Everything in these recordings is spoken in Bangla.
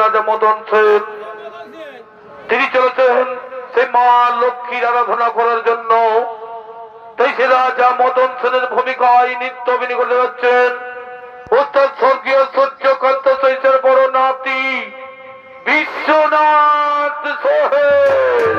রাজা মদন সেন তিনি চলেছেন সে মা লক্ষ্মীর আরাধনা করার জন্য। তাই সে রাজা মদন সেনের ভূমিকায় নৃত্য অভিনয় করতে যাচ্ছেন ওস্তাদ স্বর্গীয় সূর্যকান্ত শৈশবের বড় নাতি বিশ্বনাথ সোহেল।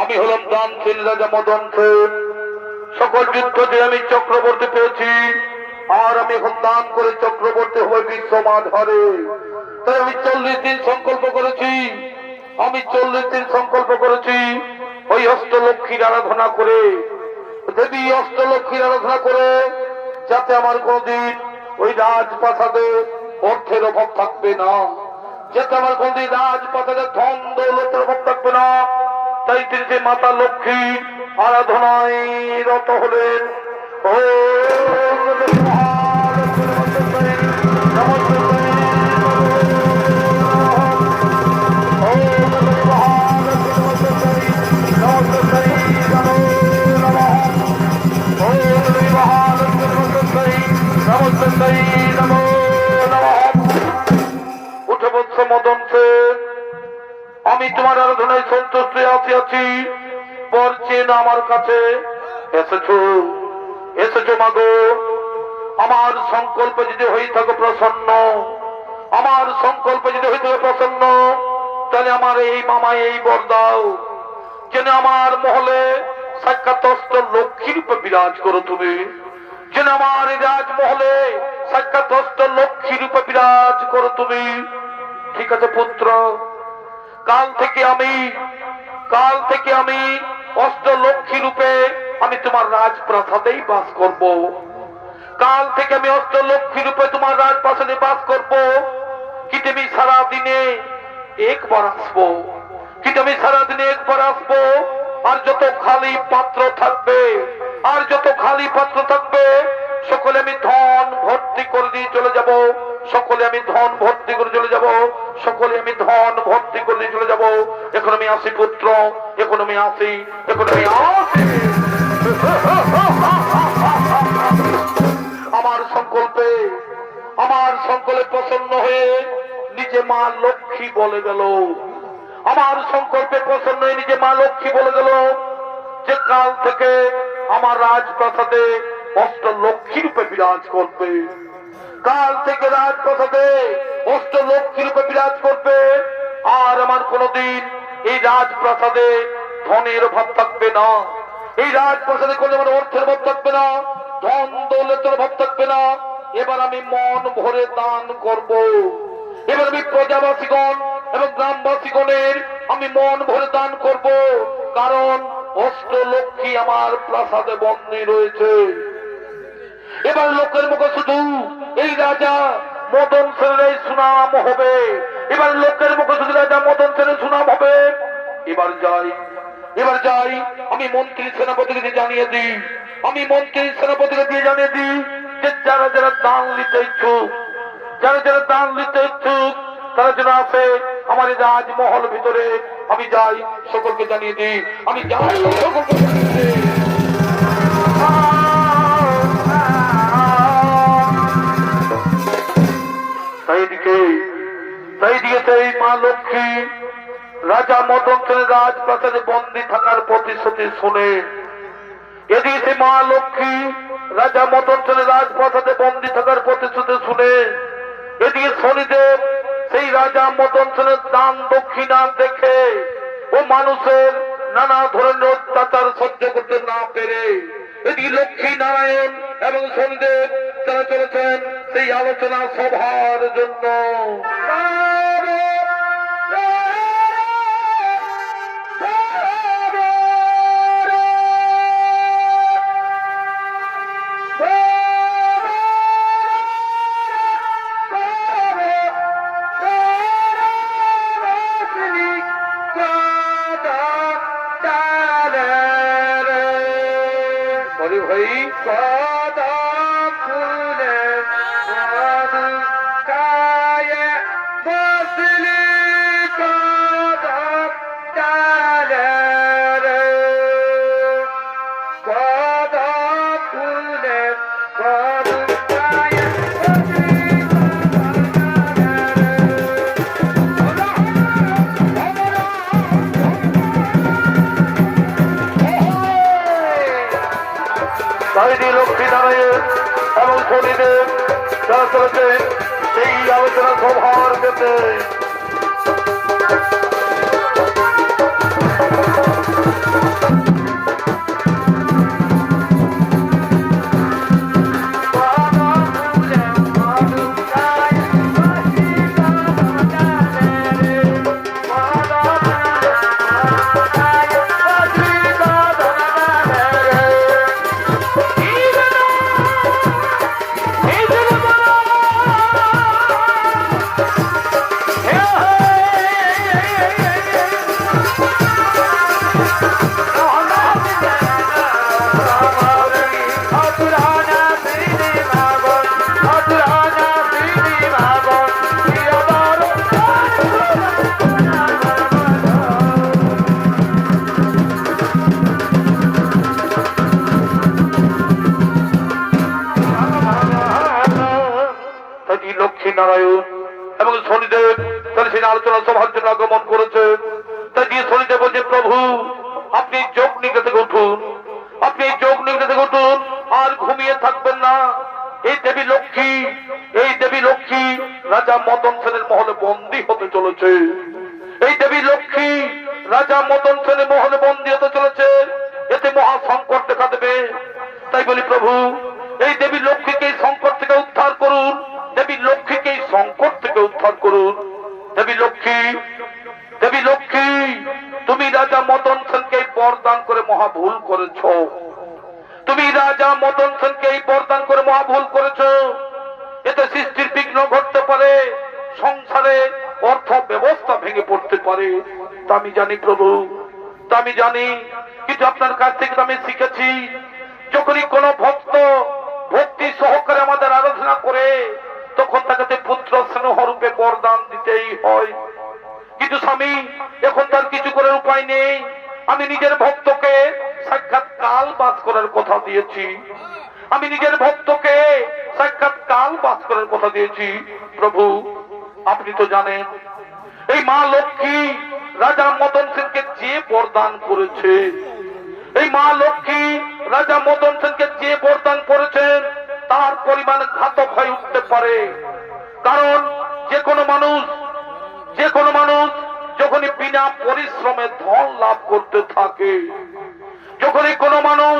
আমি হলাম দানশীল রাজা মদন সেন। সকল যুদ্ধ যে আমি চক্রবর্তী পেয়েছি, আর আমি এখন দান করে চক্রবর্তী হয়ে বিশ্ব মাঝারে। তাই আমি 40 দিন সংকল্প করেছি, আমি 40 দিন সংকল্প করেছি ওই অষ্টলক্ষ্মীর আরাধনা করে, দেবী অষ্টলক্ষ্মীর আরাধনা করে, যাতে আমার কোনদিন ওই রাজপ্রাসাদে অর্থের অভাব থাকবে না, যাতে আমার কোনদিন রাজপ্রাসাদে ধন দৌলতের অভাব থাকবে না। তাই তিনি যে মাতা লক্ষ্মী আরাধনায় রত হলেন। ও উঠে বলছে মদন সেন, আমি তোমার আরাধনায় সন্তুষ্ট আছি। বলছেন আমার কাছে এসেছো, এসেছো মাগো। আমার সংকল্প যদি হয়ে থাকো প্রসন্ন, আমার সংকল্প যদি হয়ে থাকে প্রসন্ন, তাহলে আমার এই মামায় এই বর দাও, যেন আমার মহলে সাক্ষাৎ লক্ষ্মী রূপে বিরাজ করো তুমি, যেন আমার এই রাজমহলে সাক্ষাৎ লক্ষ্মী রূপে বিরাজ করো তুমি। ঠিক আছে পুত্র, কাল থেকে আমি অষ্টলক্ষ্মী রূপে আমি তোমার রাজপ্রাসাদেই বাস করব। কাল থেকে আমি অষ্টলক্ষ্মী রূপে তোমার রাজপ্রাসাদে বাস করব। কিন্তু আমি সারাদিনে একবার আসবো, কিন্তু আমি সারাদিনে একবার আসবো। আর যত খালি পাত্র থাকবে, আর যত খালি পাত্র থাকবে, সকলে আমি ধন ভর্তি করে দিয়ে চলে যাব, সকলে আমি ধন ভর্তি করে চলে যাব, সকলে আমি ধন ভর্তি করে দিয়ে চলে যাব। এখন আমি আসি পুত্র, এখন আমি আসি, এখন আমি আসি। আমার সংকল্পে প্রসন্ন হয়ে নিজে মা লক্ষ্মী বলে গেল, আমার সংকল্পে প্রসন্ন হয়ে নিজে মা লক্ষ্মী বলে গেল যে কাল থেকে আমার রাজপ্রাসাদে অষ্টলক্ষ্মী রূপে বিরাজ করবে, কাল থেকে রাজপ্রাসাদে অষ্টলক্ষ্মী রূপে বিরাজ করবে। আর আমার কোনদিন এই রাজপ্রাসাদে ধনের অভাব থাকবে না, এই রাজপ্রাসাদে কোনো আমার অর্থের অভাব থাকবে না, ধন দৌলতের অভাব থাকবে না। এবার আমি মন ভরে দান করব, এবার আমি প্রজাবাসীগণ এবং গ্রামবাসীগণের আমি মন ভরে দান করব, কারণ অষ্টলক্ষ্মী আমার প্রাসাদে বন্দী রয়েছে। এবার লোকের মুখে শুধু এই রাজা মদন সেনের সুনাম হবে, এবার লোকের মুখে শুধু রাজা মদন সেনের সুনাম হবে। এবার যাই আমি মন্ত্রী সেনাপতিকে দিয়ে জানিয়ে দিই, আমি মন্ত্রী সেনাপতিকে দিয়ে জানিয়ে দিই যে যারা যারা দান নিতে ইচ্ছুক, যারা যারা দান নিতে ইচ্ছুক, তারা যেন আসে আমার এই রাজমহল ভিতরে। আমি যাই, সকলকে জানিয়ে দিই, আমি যাই, সকলকে জানিয়ে দিই। সেই মা লক্ষ্মী রাজা মদন সেনের রাজপ্রাসাদে বন্দী থাকার প্রতিশ্রুতি শুনে, এদিকে সেই মা লক্ষ্মী রাজা মদন সেনের রাজপ্রাসাদে বন্দী থাকার প্রতিশ্রুতি শুনে, এদিকে শনিদেব সেই রাজা মদন সেনের দান দক্ষিণা দেখে ও মানুষের নানা ধরনের অত্যাচার সহ্য করতে না পেরে, এদিকে লক্ষ্মী নারায়ণ এবং শনিদেব তারা চলেছেন সেই আলোচনা সভার জন্য। লক্ষ্মী নারায়ণ এবং শনিদেব যারা চলেছে সেই আলোচনা সভার জন্য। নারায়ণ এবং শনিদেব তাহলে সেই আলোচনা সভার জন্য আগমন করেছে। তাই দিয়ে শনিদেব বলছে, প্রভু আপনি যোগ নিদ্রা থেকে উঠুন, আপনি যোগ নিদ্রা থেকে উঠুন, আর ঘুমিয়ে থাকবেন না। এই দেবী লক্ষ্মী রাজা মদন সেনের মহলে বন্দী হতে চলেছে। এই দেবী লক্ষ্মী রাজা মদন সেনের মহলে বন্দী হতে চলেছে, এতে মহা সংকট দেখা দেবে। তাই বলি প্রভু এই দেবী লক্ষ্মীকে এই সংকট থেকে উদ্ধার করুন, দেবী লক্ষ্মীকে এই সংকট থেকে উদ্ধার করুন। দেবী লক্ষ্মী তুমি রাজা মদন সেনকে বরদান করে মহা ভুল করেছ। তুমি রাজা মদন সেনকে এই বরদান করে মহা ভুল করেছ। এতে সৃষ্টির বিঘ্ন ঘটতে পারে, সংসারে অর্থ ব্যবস্থা ভেঙে পড়তে পারে। তা আমি জানি প্রভু, তা আমি জানি, কিন্তু আপনার কাছ থেকে আমি শিখেছি যখনই কোন ভক্ত ভক্তি সহকারে আমাদের আরাধনা করে তখন তাকে পুত্র স্নেহ রূপে বরদান দিতেই হয়। কিন্তু স্বামী এখন তার কিছু করার উপায় নেই। আমি নিজের ভক্তকে সাক্ষাৎ কাল বাস করার কথা দিয়েছি, আমি নিজের ভক্তকে সাক্ষাৎ কাল বাস করার কথা দিয়েছি। প্রভু আপনি তো জানেন এই মা লক্ষ্মী রাজা মদন সেনকে যে বরদান করেছে, এই মা লক্ষ্মী রাজা মদন সেনকে যে বরদান করেছেন তার পরিমাণ ঘাতক হয়ে উঠতে পারে। কারণ যে কোনো মানুষ যখনই বিনা পরিশ্রমে ধন লাভ করতে থাকে, যখনই কোনো মানুষ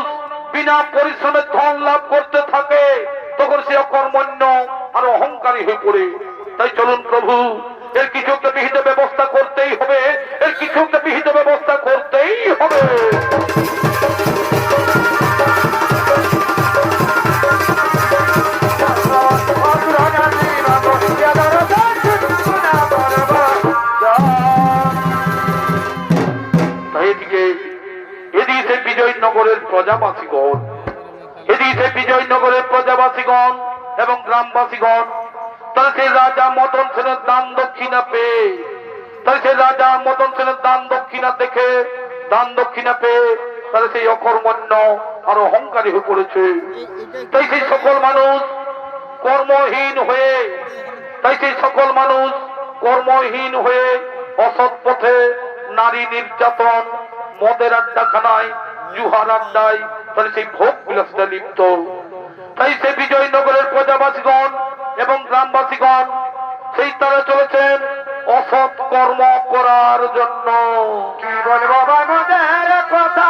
বিনা পরিশ্রমে ধন লাভ করতে থাকে তখন সে অকর্মণ্য আর অহংকারী হয়ে পড়ে। তাই চলুন প্রভু এর কিছু একটা বিহিত ব্যবস্থা করতেই হবে, এর কিছু একটা বিহিত ব্যবস্থা করতেই হবে। এদিকে বিজয়নগরের প্রজাবাসীগণ এবং গ্রামবাসীগণ তাহলে সেই রাজা মদন সেনের দান দক্ষিণা পেয়ে, তাহলে সেই রাজা মদন সেনের দান দক্ষিণা পেয়ে তাহলে সেই অকর্মণ্য আর অহংকারী হয়ে পড়েছে। তাই সেই সকল মানুষ কর্মহীন হয়ে অসৎ পথে নারী নির্যাতন, মদের আড্ডাখানায়, জুহার আড্ডায় তাহলে সেই ভোগ বিলাসিতা লিপ্ত। তাই সে বিজয়নগরের প্রজাবাসীগণ এবং গ্রামবাসীগণ সেই তারা চলেছেন অসৎ কর্ম করার জন্য। কি বলে বাবা মদের কথা,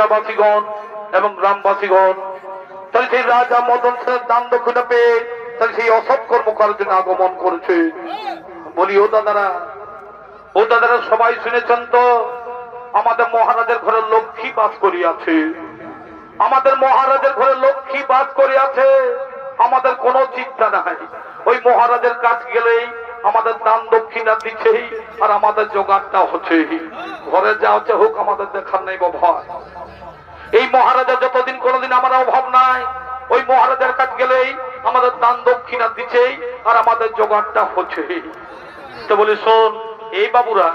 এলাকাবাসীগণ এবং গ্রামবাসীগণ তাহলে সেই রাজা মদন সেনের দান দক্ষিণা পেয়ে তাহলে সেই অসৎ কর্ম করার জন্য আগমন করেছে। বলি ও দাদারা সবাই শুনেছেন তো আমাদের মহারাজের ঘরে লক্ষ্মী বাস করিয়াছে, আমাদের মহারাজের ঘরে লক্ষ্মী বাস করিয়াছে, আমাদের কোনো চিন্তা নাই। ওই মহারাজের কাজ গেলেই আমাদের দান দক্ষিণা দিচ্ছেই আর আমাদের জোগাড়টা হচ্ছে, ঘরে যা হচ্ছে হোক আমাদের দেখার নেই বাবা। এই মহারাজা যতদিন কোনোদিন আমার অভাব নাই, ওই মহারাজার কাজ গেলেই আমাদের দান দক্ষিণা দিচ্ছেই আর আমাদের জোগাড়টা হচ্ছে। তো বলি শোন এই বাবুরা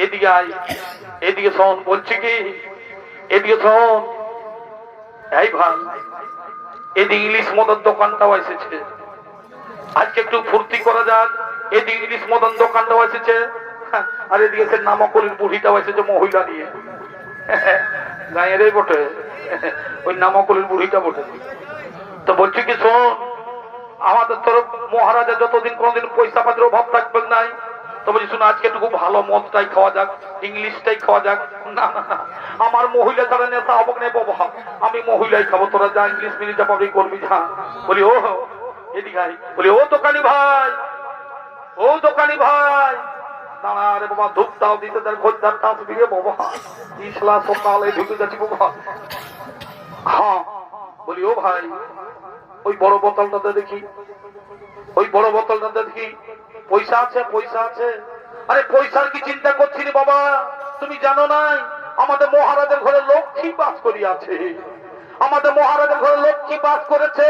এদিকে আয়, এদিকে শোন বলছি কি, এদিকে শোন। এই ভাই এদিকে ইংলিশ মদের দোকানটাও এসেছে, আজকে একটু ফুর্তি করা যাক। এদিকে ইংলিশ মদন দোকানটাও এসেছে আর এদিকে সে নামকলির বুড়িটাও এসেছে মহিলা নিয়ে, গাঁয়েরই বটে, ওই নামকলির বুড়িটা বটে। তো বলছি কি শোন, আমাদের তরফ মহারাজা যতদিন কোনোদিন পয়সা পাতির অভাব থাকবে নাই, তো বলছি শুনে আজকে একটু ভালো মদটাই খাওয়া যাক, ইংলিশটাই খাওয়া যাক। না না না, আমার মহিলা ছাড়া নেশা হবক নেই বাবা, আমি মহিলাই খাবো, তোরা যা ইংলিশ মিলিটা পাবি করবি যা। বলি ও এদিকে আয়, বলি ও দোকানি ভাই, ও দোকানি ভাই দাঁড়া রে বাবা, ধূপটাও দিতে তার খোঁজদার টাস দিয়ে বাবা, ইসলা সকালে ঢুকে যাচ্ছি বাবা। হ্যাঁ বলি ও ভাই ওই বড় বোতলটাতে দেখি, ওই বড় বোতলটাতে দেখি পয়সা আছে, পয়সা আছে। আরে পয়সার কি চিন্তা করছি রে বাবা, তুমি জানো নাই আমাদের মহারাজের ঘরে লক্ষ্মী বাস করিয়াছে, আমাদের মহারাজের ঘরে লক্ষ্মী বাস করেছে,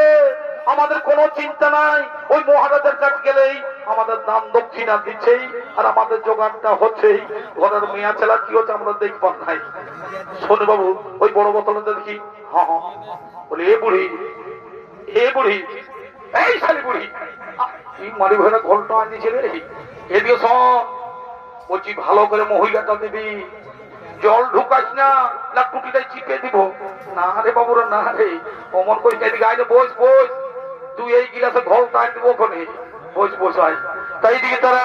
আমাদের কোনো চিন্তা নাই। ওই মহারাজের কাছে গেলেই আমাদের দান দক্ষিণা দিচ্ছেই আর আমাদের জোগাড়টা হচ্ছেই, ঘরের মেয়া ছেলা কি হচ্ছে আমরা দেখবার নাই। শোনে বাবু ওই বড় বোতলটা দেখি। হ্যাঁ হ্যাঁ বলি এ বুড়ি, এ বুড়ি, এই শালি বুড়ি মারি ভরে ঘোলটা আনিছে রে, এদিকে শোন বলছি ভালো করে মহিলাটা দিবি, জল ঢুকাস না, না টুটিটাই চিপে দিব। না রে বাবুরা না রে, অমন করিস না, এদিকে আইলে বস বস, তুই এই গিলাসে ঘোলটা আনি দিব ওখানে, বস বস আয়। তাই দিকে তারা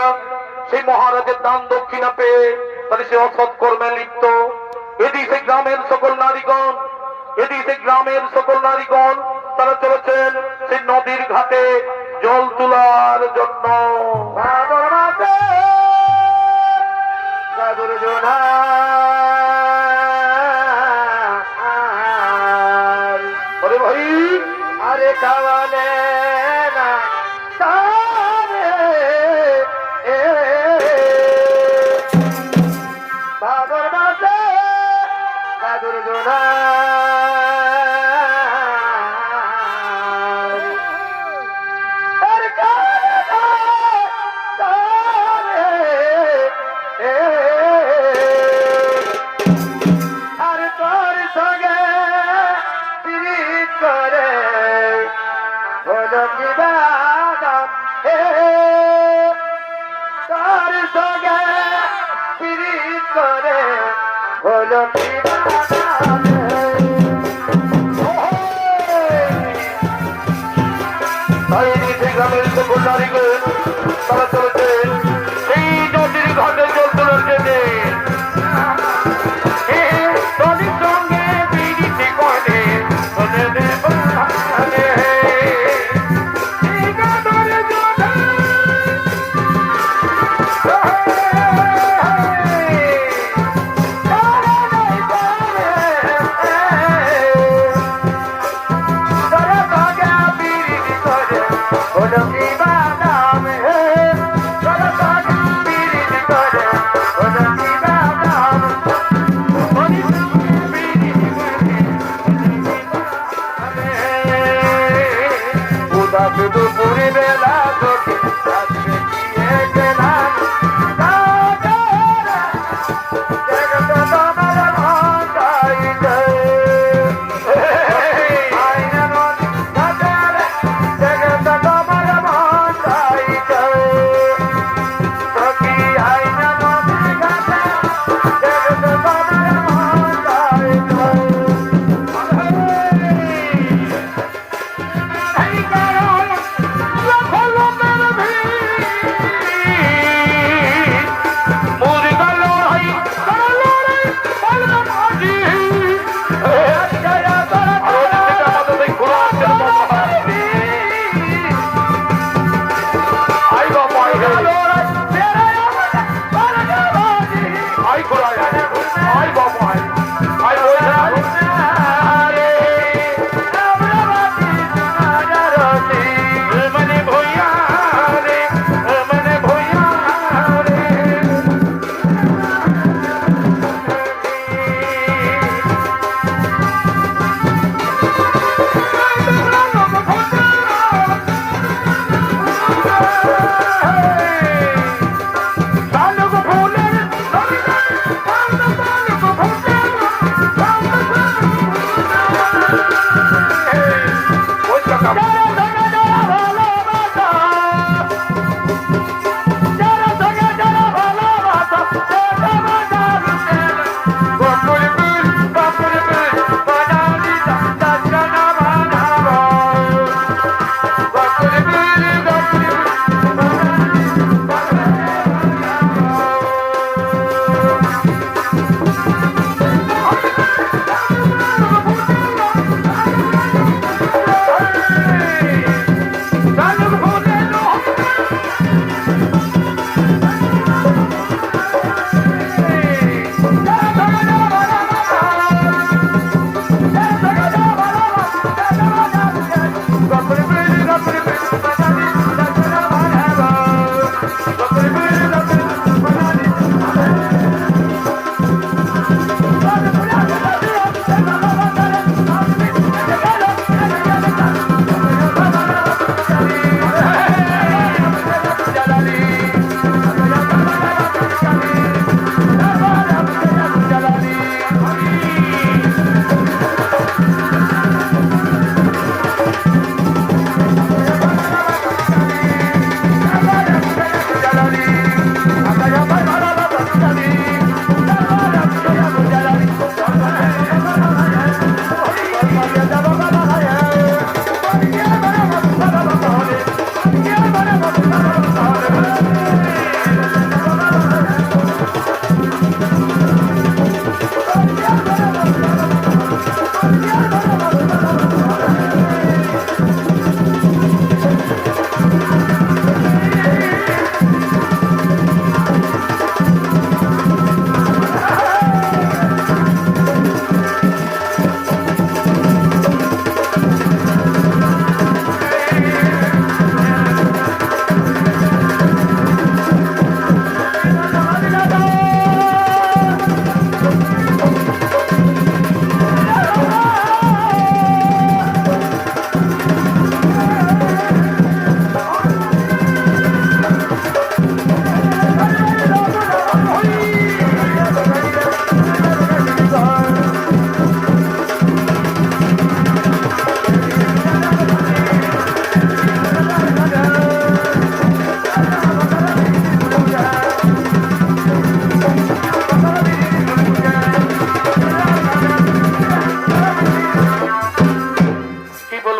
সেই মহারাজের দান দক্ষিণা পেয়ে তাহলে সে অসৎ কর্মে লিপ্ত। এদিকে সেই গ্রামের সকল নারীগণ, এদিকে সেই গ্রামের সকল নারীগণ তারা চলেছেন সেই নদীর ঘাটে জল তোলার জন্য। ভাই আরে কাওয়ালে না বাদর বাসে বাদর জোনা গ্রামের সকল নারীগণ তারা চলেছে সেই নদীর ঘাটে জল তোলার জন্য। নদীর সঙ্গে বিড়িতে করে Hey,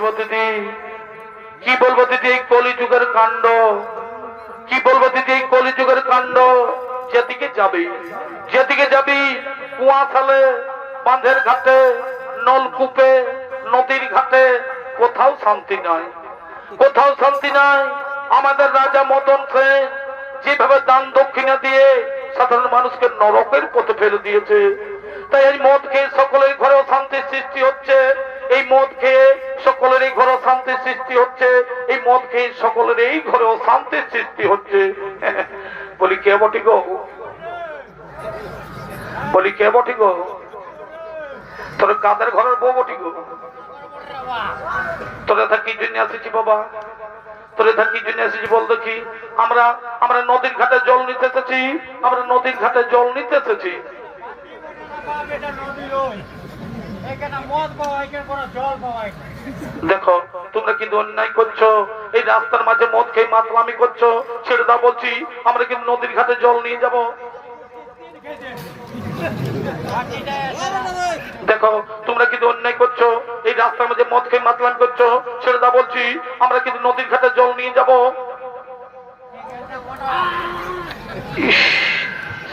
বলবো দিদি, কি বলবো দিদি এই কলিযুগের কাণ্ড, কি বলবো দিদি এই কলিযুগের কাণ্ড। যেদিকে যাবি, যেদিকে যাবি কুয়াশালে, বাঁধের ঘাটে, নলকূপে, নদীর ঘাটে, কোথাও শান্তি নাই, কোথাও শান্তি নাই। আমাদের রাজা মদন সেন যেভাবে দান দক্ষিণা দিয়ে সাধারণ মানুষকে নরকের পথে ফেলে দিয়েছে, তাই এই মদ খেয়ে সকলের ঘরেও শান্তির সৃষ্টি হচ্ছে, এই মদ খেয়ে সকলের এই ঘরেও শান্তির সৃষ্টি হচ্ছে, এই মদ খেয়ে সকলের এই ঘরেও শান্তির সৃষ্টি হচ্ছে। বলি কে বটি গো, বলি কে বটি গো, তোর কাদের ঘরের বউ বটি গো? তোরা তা কি জন্য আসেছি বাবা, তোরা তা কি জন্য এসেছি বল দেখি? আমরা আমরা নদীর ঘাটে জল নিতে এসেছি, আমরা নদীর ঘাটে জল নিতে এসেছি। দেখো তোমরা কিন্তু অন্যায় করছো, এই রাস্তার মাঝে মদ খেয়ে মাতলামি করছো, ছেড়ে দাও বলছি। আমরা কিন্তু নদীর ঘাটে জল নিয়ে যাব। দেখো তোমরা কিন্তু অন্যায় করছো, এই রাস্তার মধ্যে মদ খেয়ে মাতলামি করছো, ছেড়ে দাও বলছি। আমরা কিন্তু নদীর ঘাটে জল নিয়ে যাব।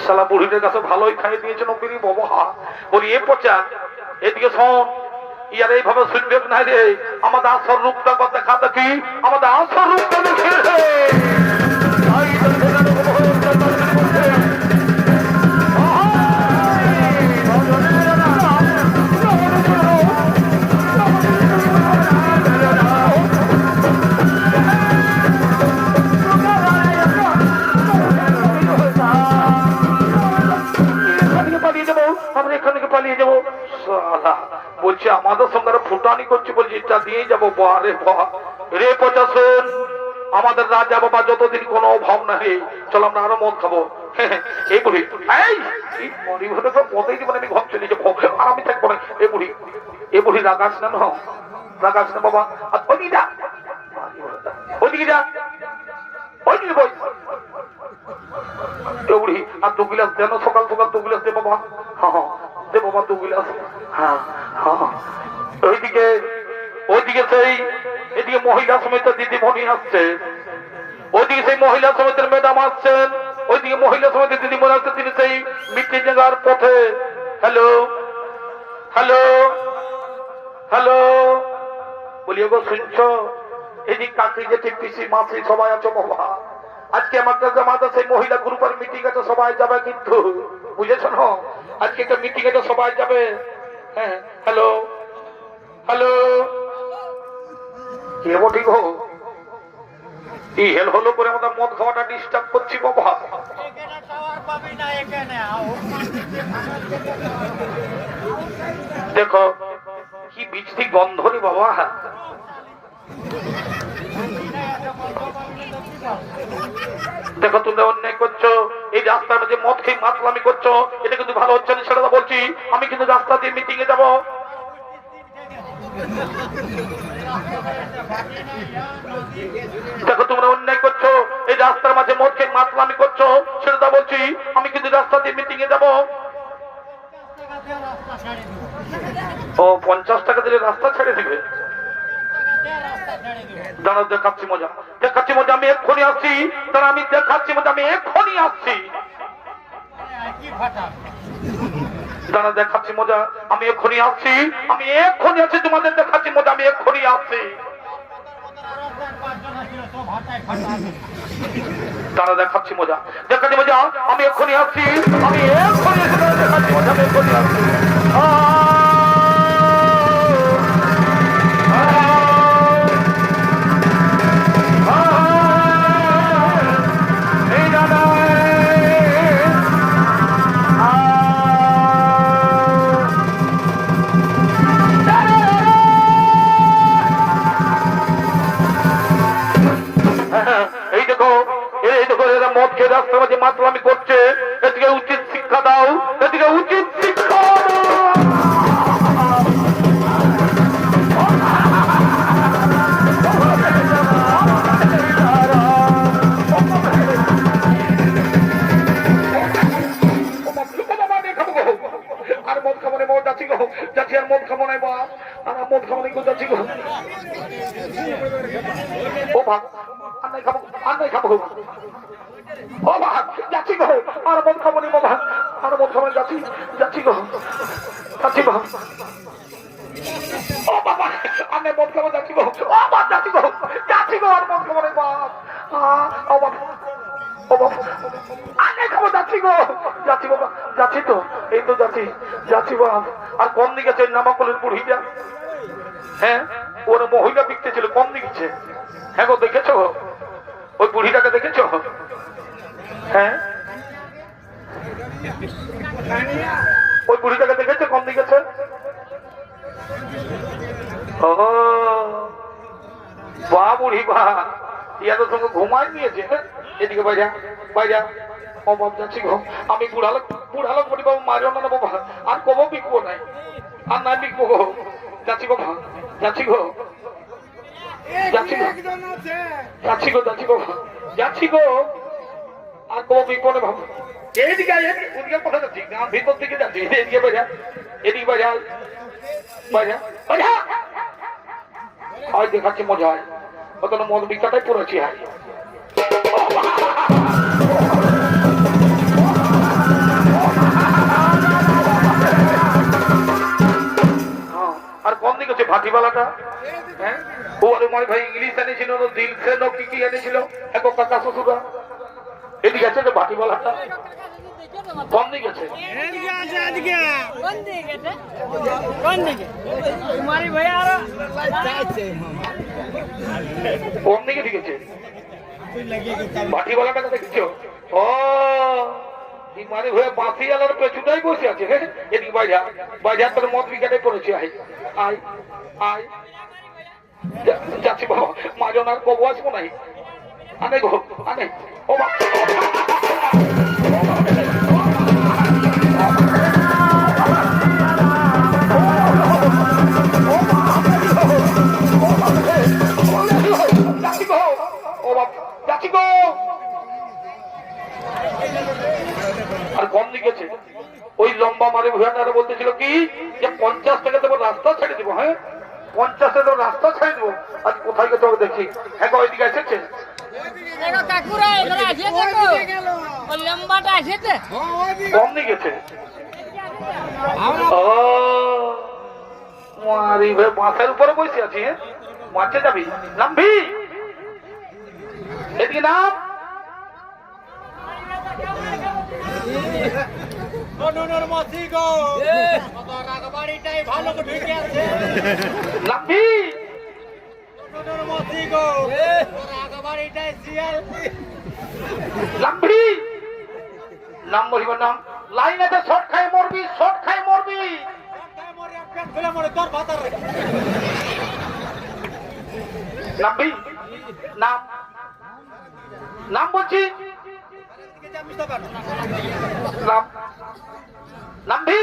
শালা বুড়িটার কাছে ভালোই খাইয়ে দিয়েছে নকরি বাবা। বলি এ পচা, এদিকে শোন, ইয়ার এইভাবে শুনবে না রে। আমাদের আসল রূপটা দেখা দেখি, আমাদের আসল রূপটা দেখে বলছে আমাদের সঙ্গে ফুটানি করছে, বলছি এটা দিয়ে যাবো। বারে রে পচা শোন, আমাদের রাজা বাবা যতদিন কোনো অভাব নাই, চল আমরা আরো মদ খাবো। এই বুড়ি মদেই জীবনে আমি ঘর চলে যাবো, আর আমি থাকবো না। এ বুড়ি, এ বুড়ি রাগাস না, রাগাস না বাবা। আর ওইদিকে যা, ওইদিকে যা, ওইদিকে বই। বুড়ি আর দু গিলাস দেন, সকাল সকাল দু গিলাস দে বাবা। হ্যাঁ দে বাবা দু গিলাস। হ্যাঁ হ্যাঁ ওইদিকে, ওইদিকে সেই এদিকে মহিলা সমিতি দিদিমণি আসছে, ওইদিকে সেই মহিলা সমিতির ম্যাডাম আসছেন, ওইদিকে মহিলা সমিতির দিদিমণি আসছে, তিনি সেই মিটিং জায়গার পথে। হ্যালো হ্যালো হ্যালো, বলি গো শুনছো? এদিক কাকি জেঠি পিসি মাসি সবাই আছো বাবা। আজকে আমার কাছে আমাদের সেই মহিলা গ্রুপের মিটিং আছে, সবাই যাবে কিন্তু, বুঝেছো না? আজকে একটা মিটিং আছে, সবাই যাবে। হ্যাঁ হ্যালো হ্যালো, কে বটি গো? এই হেল হলো করে আমাদের মদ খাওয়াটা ডিস্টার্ব করছি বাবা। দেখো কি বৃষ্টি গন্ধ রে বাবা। দেখো তোমরা অন্যায় করছো, এই রাস্তার মধ্যে মদ খেয়ে মাতলামি করছো, এটা কিন্তু ভালো হচ্ছে না, সেটা বলছি। আমি কিন্তু রাস্তা দিয়ে মিটিং এ যাবো। দেখো তোমরা অন্যায় করছো, এই রাস্তার মাঝে মদ খেয়ে মাতলামি করছো, সেটা বলছি। আমি কিন্তু রাস্তা দিয়ে মিটিং এ যাবো। ও 50 টাকা দিলে রাস্তা ছেড়ে দিবে? দাঁড়াও দেখাচ্ছি মজা, দেখাচ্ছি মজা, আমি এক্ষুনি আসছি। দাঁড়া আমি দেখাচ্ছি মজা, আমি এক্ষুনি আসছি। দাঁড়া দেখাচ্ছি মজা, আমি এক্ষুনি আসছি, আমি এক্ষুনি আসছি, তোমাদের দেখাচ্ছি মজা, আমি এক্ষুনি আসছি। দাঁড়া দেখাচ্ছি মজা, দেখাচ্ছি মজা, আমি এক্ষুনি আসছি, আমি এক্ষুনি দেখাচ্ছি মজা, আমি এক্ষুনি আসছি। মদ খেয়ে রাস্তার মাঝে মাতলামি করছে, এদিকে উচিত শিক্ষা দাও, এদিকে উচিত শিক্ষা দাও। মদ খাবো নি যাচ্ছি গো ও ভাগ আর নাই খাবো ও ভাগ যাচ্ছি গো আর মদ খাবো নি বাবা আর মদ খাবো যাচ্ছি যাচ্ছি গো যাচ্ছি গো ও বাবা আমি মদ খাবো যাচ্ছি গো ও বাবা যাচ্ছি গো আর মদ খাবো নি বাপ ও বাবা ও বাবা আমি খাবো যাচ্ছি গো যাচ্ছি বাবা যাচ্ছি তো এই তো যাচ্ছি বাবা আর কম দিকে গেছে নামাকলের বুড়িটা হ্যাঁ ওর মহিলা বিকতে ছিল কম দিচ্ছে হ্যাঁ গো দেখেছো ওই বুড়িটাকে দেখেছো হ্যাঁ ওই বুড়িটাকে দেখেছো কম দিকেছে ও বা বুড়ি বা ইয়া তো সঙ্গে ঘুমাই নিয়েছে এদিকে বাইরা ও বাপ যাচ্ছি গো আমি বুড়ালো বলি বাবু মারিও না বাবা আর কবো বিকবো নাই আর নাই বিকবো গো যাচ্ছি গো যাচ্ছি গো আর কবো বিকবো না বাবু এইদিকে ওদিকে কোথায় যাচ্ছি ভিতর দিকে যাচ্ছি এদিকে বাইরা হয় দেখাচ্ছি মজা হয় অত মদ বিকাটাই পড়েছি হয় আর কোন দিকে হচ্ছে ভাটিওয়ালাটা হ্যাঁ ও আরে মারি ভাই ইংলিশ এনেছিল দিল সে কি এনেছিল এক কাকা শ্বশুরা এদিকে আছে ভাটিওয়ালাটা কোন দিকে আছে কোন দিকে ঢুকেছে ভাটিওয়ালাটাকে দেখেছো ও মারি হয়ে বাঁশি আলার পেছুটাই বসে আছে এদিকে বাইরে তোর মদ বিকেটে পড়েছে আয় যাচ্ছি বাবা মাজন আর কবু আসবো নাই আনে গো আনে ও আর কম দিকেছে ওই লম্বা মারে ভুয়ানারা বলতেছিল কি যে 50 টাকা দেবো রাস্তা ছেড়ে দিব হ্যাঁ 50 টাকা রাস্তা ছেড়ে দিব আজ কোথায় গেছে ওকে দেখি হ্যাঁ ওইদিকে এসেছে কম দিকেছে মাছের উপরে বসে আছি মাছে যাবি নামবি এদিকে নাম নাম বলিব নাম লাইনেতে শর্ট খাই মরবি নামবি নাম বলছি নামবি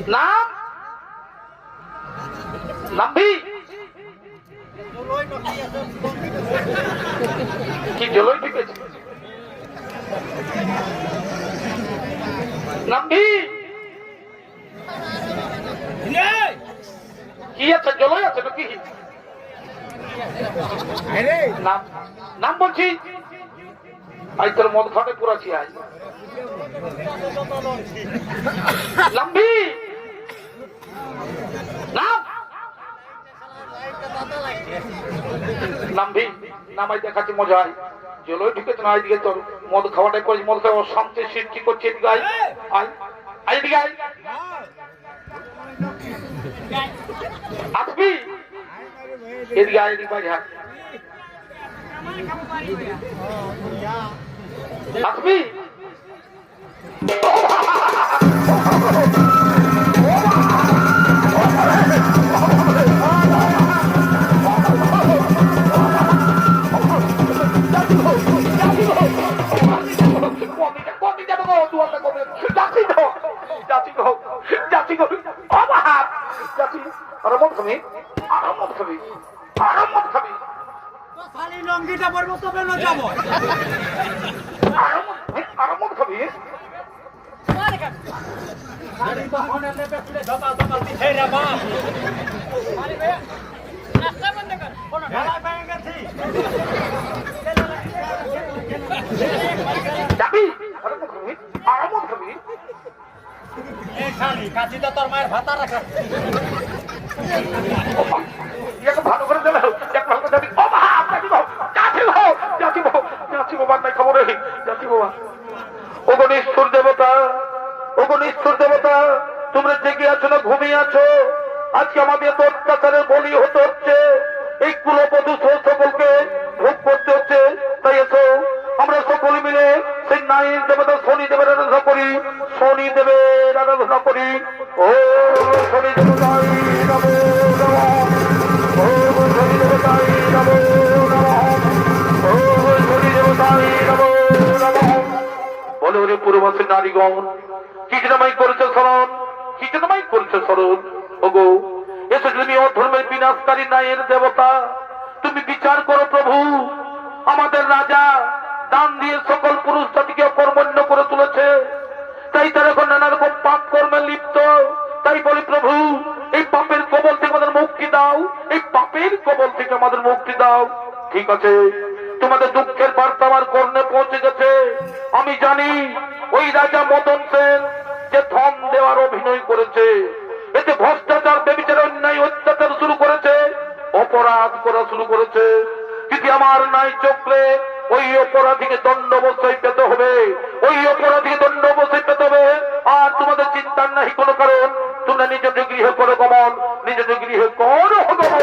নাম নামবি কি জলই ঠিক আছে নামবি কি আছে জলই আছে নাকি নাম বলছি আজ তোর মদ খাটে পুরাছি আজ লম্বি নাম নামবি নামাই দেখাচ্ছি মজা হয় জলই ঢুকেছে না এইদিকে তোর মদ খাওয়াটাই করে মদ খাওয়া শান্তি সৃষ্টি করছে এদিকে এদিকে আসবি এদিকে এদিকে বাইরে আসবি লঙ্গিটা পড়বো তবে না যাবো আরাম খাবি যাবি আরামত খাবি তোর মায়ের ভাতা রাখা ভালো করে চলে এক ভালো করে যাবি ও মা যাচ্ছি বাবা নাই খবর যাচ্ছি বাবা ওগো নিষ্ঠুর দেবতা ওগো নিষ্ঠুর দেবতা তোমরা জেগে আছো না ঘুমিয়ে আছো আজকে আমাদের এত অত্যাচারের বলি হতে হচ্ছে এই কুলবধূ সকলকে ভোগ করতে হচ্ছে তাই এসো আমরা সকলে মিলে সেই নারীর দেবতা শনি দেবের আরাধনা করি শনি দেবের আরাধনা করি ও শনি দেবতাই নমো নমঃ ও শনি দেবতাই নমো নমঃ ও শনি দেবতাই নমো নমঃ বলে ওরে পূর্ববাসী নারীগণ কি জন্যমাই করেছে স্মরণ কি জন্যমাই করেছে স্মরণ ওগো এসে তুমি অধর্মের বিনাশকারী নায়ের দেবতা তুমি বিচার করো প্রভু আমাদের রাজা দান দিয়ে সকল পুরুষ জাতিকে অকর্মণ্য করে তুলেছে তাই তারা এখন নানা রকম পাপ কর্মে লিপ্ত তাই বলি প্রভু এই পাপের কবল থেকে আমাদের মুক্তি দাও এই পাপের কবল থেকে আমাদের মুক্তি দাও ঠিক আছে তোমাদের দুঃখের বার্তা আমার কর্ণে পৌঁছে গেছে আমি জানি ওই রাজা মদন সেন যে ধন দেওয়ার অভিনয় করেছে এতে ভ্রষ্টাচার বেবিচার অন্যায় অত্যাচার শুরু করেছে অপরাধ করা শুরু করেছে কিন্তু আমার নাই চক্রে ওই অপরাধীকে দণ্ড অবশ্যই পেতে হবে ওই অপরাধীকে দণ্ড অবশ্যই পেতে হবে আর তোমাদের চিন্তার নাই কোনো কারণ তোমরা নিজ নিজ গৃহে করো গমন নিজ নিজ গৃহে করো গমন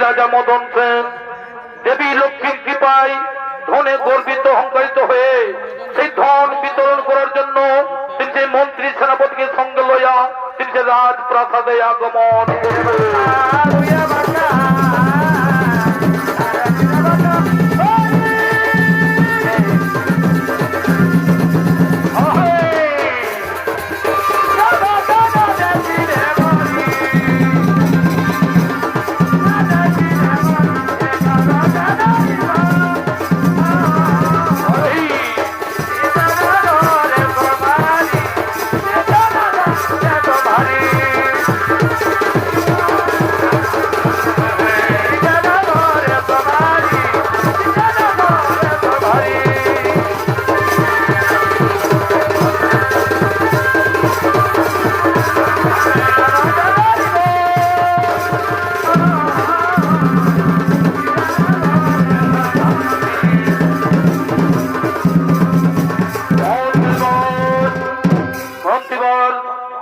রাজা মদন সেন দেবী লক্ষ্মীর কৃপায় ধনে গর্বিত অহংকারিত হয়ে সেই ধন বিতরণ করার জন্য তিনি সেই মন্ত্রী সেনাপতিকে সঙ্গে লইয়া তিনি যে রাজপ্রাসাদে আগমন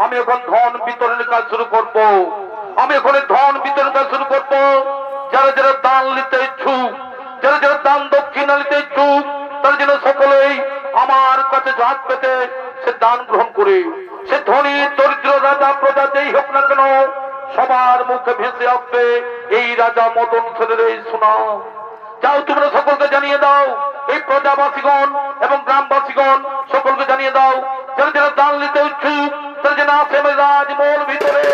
আমি এখন ধন বিতরণের কাজ শুরু করব আমি এখন ধন বিতরণ কাজ শুরু করব যারা যারা দান নিতে ইচ্ছুক যারা যারা দান দক্ষিণা নিতে ইচ্ছুক তারা যেন সকলেই আমার কাছে হাত পেতে সে দান গ্রহণ করে সে ধনী দরিদ্র রাজা প্রজা যেই হোক না কেন সবার মুখে ভেসে আসবে এই রাজা মদন সেনের এই শোনা যাও তোমরা সকলকে জানিয়ে দাও এই প্রজাবাসীগণ এবং গ্রামবাসীগণ সকলকে জানিয়ে দাও যারা যারা দান নিতে ইচ্ছুক তারা যেন আসে রাজমহল ভিতরে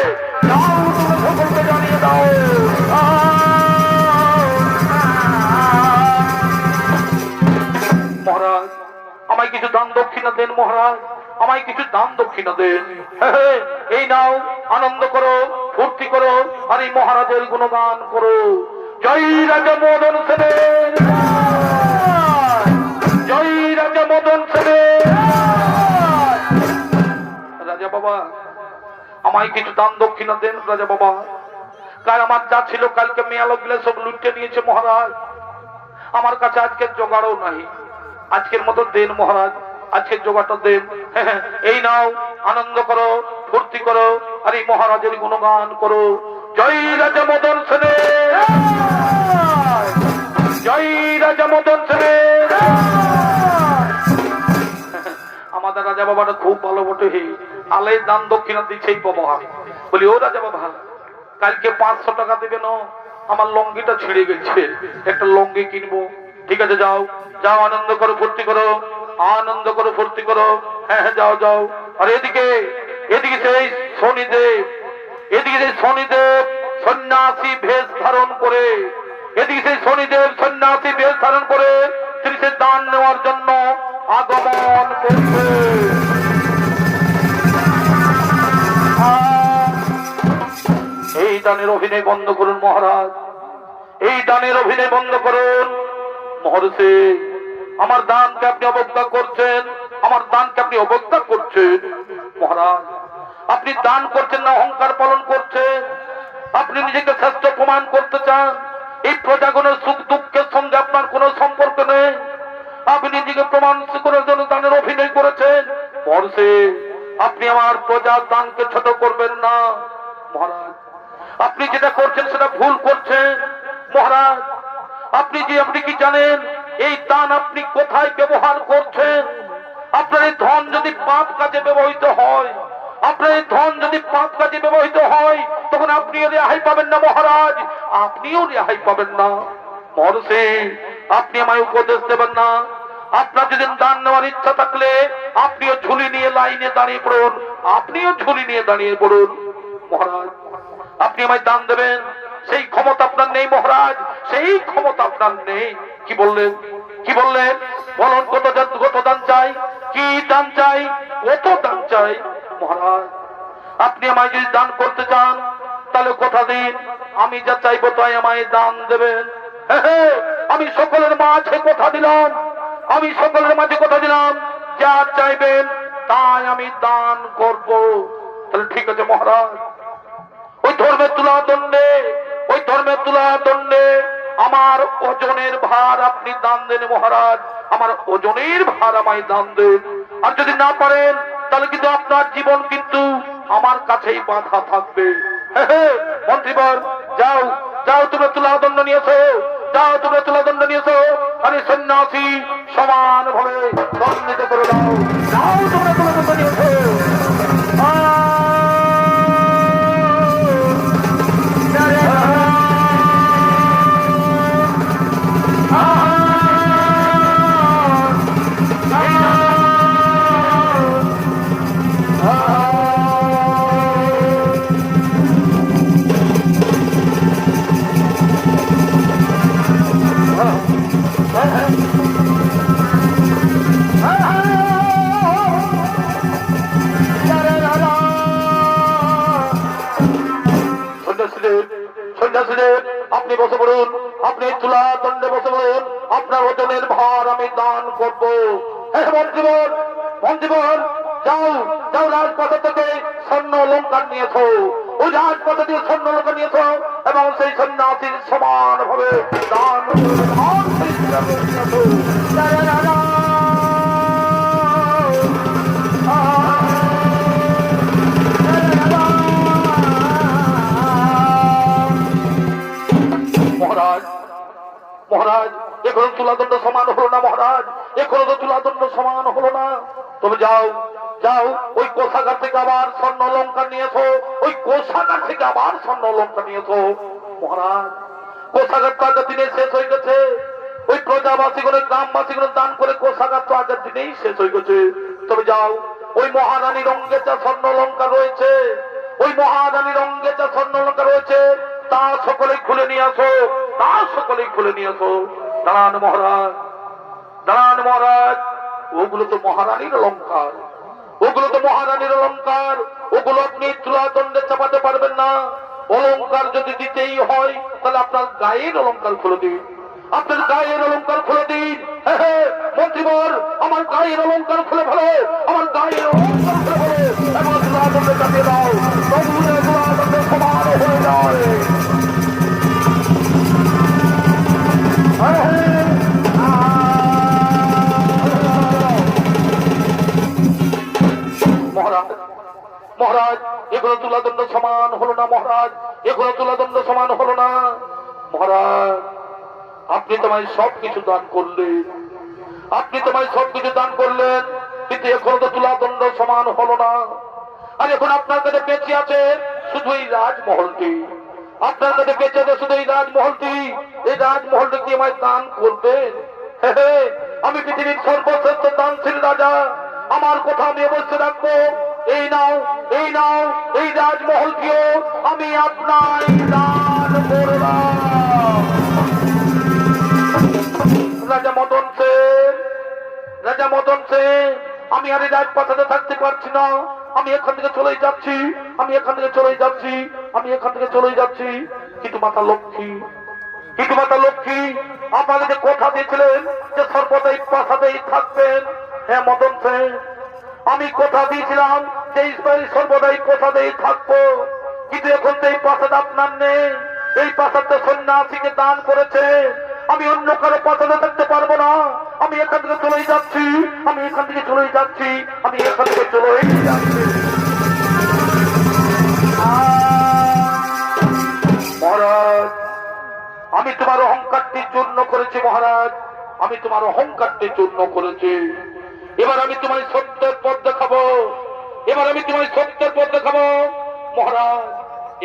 যাও তোমরা সকলকে জানিয়ে দাও মহারাজ আমায় কিছু দান দক্ষিণা দেন মহারাজ আমায় কিছু দান দক্ষিণা দেন এই নাও আনন্দ করো ফুর্তি করো আর এই মহারাজের গুণগান করো জয় রাজা মদন সেনের জয় রাজা মদন সেনের রাজা বাবা আমায় কিছু দান দক্ষিণা দেন রাজা বাবা কাল আমার যা ছিল কালকে মেয়ালো গিলে সব লুটে নিয়েছে মহারাজ আমার কাছে আজকের জোগাড়ও নাই আজকের মতো দেন মহারাজ আজকের জোগাড়টা দেন এই নাও আনন্দ করো ফুর্তি করো আর এই মহারাজের গুণগান করো জয় রাজা মদন সেনের জয় রাজা মদন সেনের আমাদের রাজা বাবাটা খুব ভালো বটে আলে দান দক্ষিণা দিচ্ছেই বাবা বলি ও রাজা বাবা কালকে 500 টাকা দেবে না আমার লঙ্গিটা ছিঁড়ে গেছে একটা লঙ্গি কিনবো ঠিক আছে যাও যাও আনন্দ করো ফুর্তি করো আনন্দ করো, ফুর্তি করো। হ্যাঁ হ্যাঁ, যাও যাও। আর এদিকে এদিকে সেই শনিদেব, এদিকে সেই শনিদেব সন্ন্যাসী বেশ ধারণ করে, এদিকে সেই শনিদেব সন্ন্যাসী বেশ ধারণ করে তিনি সে দান নেওয়ার জন্য আগমন করছে। এই দানের অভিনয় বন্ধ করুন মহারাজ, এই দানের অভিনয় বন্ধ করুন। মহর্ষি, আমার দানকে আপনি অবজ্ঞা করছেন, আমার দানকে আপনি অবজ্ঞা করছেন। মহারাজ, আপনি দান করছেন না অহংকার পালন করছেন? আপনি নিজেকে শ্রেষ্ঠ প্রমাণ করতে চান? এই প্রজাগণের সুখ দুঃখের সঙ্গে আপনার কোনো সম্পর্ক নেই, আপনি নিজেকে প্রমাণ করার জন্য দানের অভিনয় করেছেন। মহর্ষি, আপনি আমার প্রজার দানকে ছোট করবেন না। মহারাজ, আপনি যেটা করছেন সেটা ভুল করছেন। মহারাজ, আপনি কি জানেন এই দান আপনি কোথায় ব্যবহার করছেন? আপনার এই ধন যদি পাপ কাজে ব্যবহৃত হয়, আপনার এই ধন যদি পাপ কাজে ব্যবহৃত হয়, তখন আপনিও রেহাই পাবেন না মহারাজ, আপনিও রেহাই পাবেন না। মহর্ষি, আপনি আমায় উপদেশ দেবেন না। আপনার যদি দান নেওয়ার ইচ্ছা থাকলে আপনিও ঝুলি নিয়ে লাইনে দাঁড়িয়ে পড়ুন, আপনিও ঝুলি নিয়ে দাঁড়িয়ে পড়ুন। মহারাজ, আপনি আমায় দান দেবেন সেই ক্ষমতা আপনার নেই মহারাজ, সেই ক্ষমতা আপনার নেই। কি বললেন, কি বললেন? বলুন, কত দান চাই? কি দান চাই? কত দান চাই? মহারাজ, আপনি আমায় যদি দান করতে চান তাহলে কথা দিন, আমি যা চাইবো তাই আমায় দান দেবেন। হ্যাঁ, আমি সকলের মাঝে কথা দিলাম, আমি সকলের মাঝে কথা দিলাম, যা চাইবেন তাই আমি দান করব। তাহলে ঠিক আছে মহারাজ, ওই ধর্মের তুলা দণ্ডে, ওই ধর্মের তুলা দণ্ডে আমার ওজনের ভার আপনি দান দেন মহারাজ, আমার ওজনের ভার আমায় দান দেন। আর যদি না পারেন তাহলে কিন্তু আপনার জীবন কিন্তু আমার কাছেই বাধা থাকবে। মন্ত্রীবর, যাও যাও, তোমরা তুলা দণ্ড নিয়েছো, যাও তোমরা তুলা দণ্ড নিয়েছো, আমি সন্ন্যাসী সমান ভাবে দণ্ডিত করে দাও। যাও তোমরা তুলা দণ্ড নিয়েছো। আপনি বসে পড়ুন, আপনি তুলা দণ্ডে বসে পড়ুন, আপনার ওজনের ভার আমি দান করব। হ্যাঁ মন্ত্রীবর, মন্ত্রীবর, যাও যাও, রাজপথ থেকে স্বর্ণ অলঙ্কার নিয়েছো, ওই রাজপথ দিয়ে স্বর্ণ অলঙ্কার নিয়েছো এবং সেই সন্ন্যাসীর সমান ভাবে দান মহারাজ। মহারাজ, এখনো তুলাদণ্ড সমান হলো না মহারাজ, এখনো তো তুলাদণ্ড সমান হলো না। তবে যাও যাও, ওই কোষাগার থেকে আবার স্বর্ণ অলঙ্কার নিয়েছো, ওই কোষাগার থেকে আবার স্বর্ণ অলঙ্কার নিয়েছো। মহারাজ, কোষাগার তো আগের দিনে শেষ হয়ে গেছে, ওই প্রজাবাসীগুলো গ্রামবাসীগুলো দান করে কোষাগার তো আগের দিনেই শেষ হয়ে গেছে। তবে যাও, ওই মহারানীর অঙ্গে যা স্বর্ণ অলঙ্কার রয়েছে, ওই মহারানীর অঙ্গে যা স্বর্ণ অলঙ্কার রয়েছে তা সকলেই খুলে নিয়ে আসো, তা সকলেই খুলে নিয়ে আসো। দাঁড়ান মহারাজ, দাঁড়ান মহারাজ, ওগুলো তো মহারানীর অলঙ্কার, ওগুলো তো মহারানীর অলঙ্কার, ওগুলো আপনি তুলাদণ্ডে চাপাতে পারবেন না। অলঙ্কার যদি দিতেই হয় তাহলে আপনার গায়ের অলঙ্কার খুলে দিন, আপনার গায়ের অলঙ্কার খুলে দিন। হ্যাঁ মন্ত্রীবর, আমার গায়ের অলঙ্কার খুলে ফেলো, আমার গায়ের অলঙ্কার খুলে ফেলো এবং তুলাদণ্ডে চাপিয়ে দাও, তুলাদণ্ডে সমান হয়ে যায়। মহারাজ, মহারাজ, এগুলো তুলাদণ্ড সমান হলো না মহারাজ, এগুলো তুলাদণ্ড সমান হলো না। মহারাজ, আপনি তোমায় সবকিছু দান করলেন, আপনি তোমায় সবকিছু দান করলেন, কিন্তু এখনো তো তুলাদণ্ড সমান হলো না। আর এখন আপনার কাছে বেঁচে আছে শুধু এই রাজমহলটি, আপনার কাছে বেঁচে আছে শুধু এই রাজমহলটি, এই রাজমহলটি কি আমায় দান করবেন? আমি পৃথিবীর সর্বশ্রেষ্ঠ দানশীল রাজা, আমার কথা আমি অবশ্যই রাখবো। এই নাও, এই নাও, এই রাজমহলকেও আমি আপনার দান করলাম। রাজা মদন সেন, রাজা মদন সেন, আমি আর এই রাজপ্রাসাদে থাকতে পারছি না, আমি এখান থেকে চলে যাচ্ছি, আমি এখান থেকে চলে যাচ্ছি, আমি এখান থেকে চলে যাচ্ছি। কিন্তু মাতা লক্ষ্মী, কিন্তু মাতা লক্ষ্মী, আপনাকে যে কথা দিয়েছিলেন যে সর্বদাই প্রাসাদেই থাকবেন, হ্যাঁ মদন সেন, আমি কথা দিয়েছিলাম যে সর্বদাই প্রাসাদেই থাকবো, কিন্তু এখন তো এই প্রাসাদ আপনার নেই, এই প্রাসাদটা সন্ন্যাসীকে দান করেছে, আমি অন্য কারো প্রাসাদে থাকতে পারবো না, আমি এখান থেকে চলেই যাচ্ছি, আমি এখান থেকে চলেই যাচ্ছি, আমি এখান থেকে চলেই যাচ্ছি। মহারাজ, আমি তোমার অহংকারটি চূর্ণ করেছি মহারাজ, আমি তোমার অহংকারটি চূর্ণ করেছি। এবার আমি তোমার সত্যের পথ দেখাবো, এবার আমি তোমার সত্যের পথ দেখাবো মহারাজ।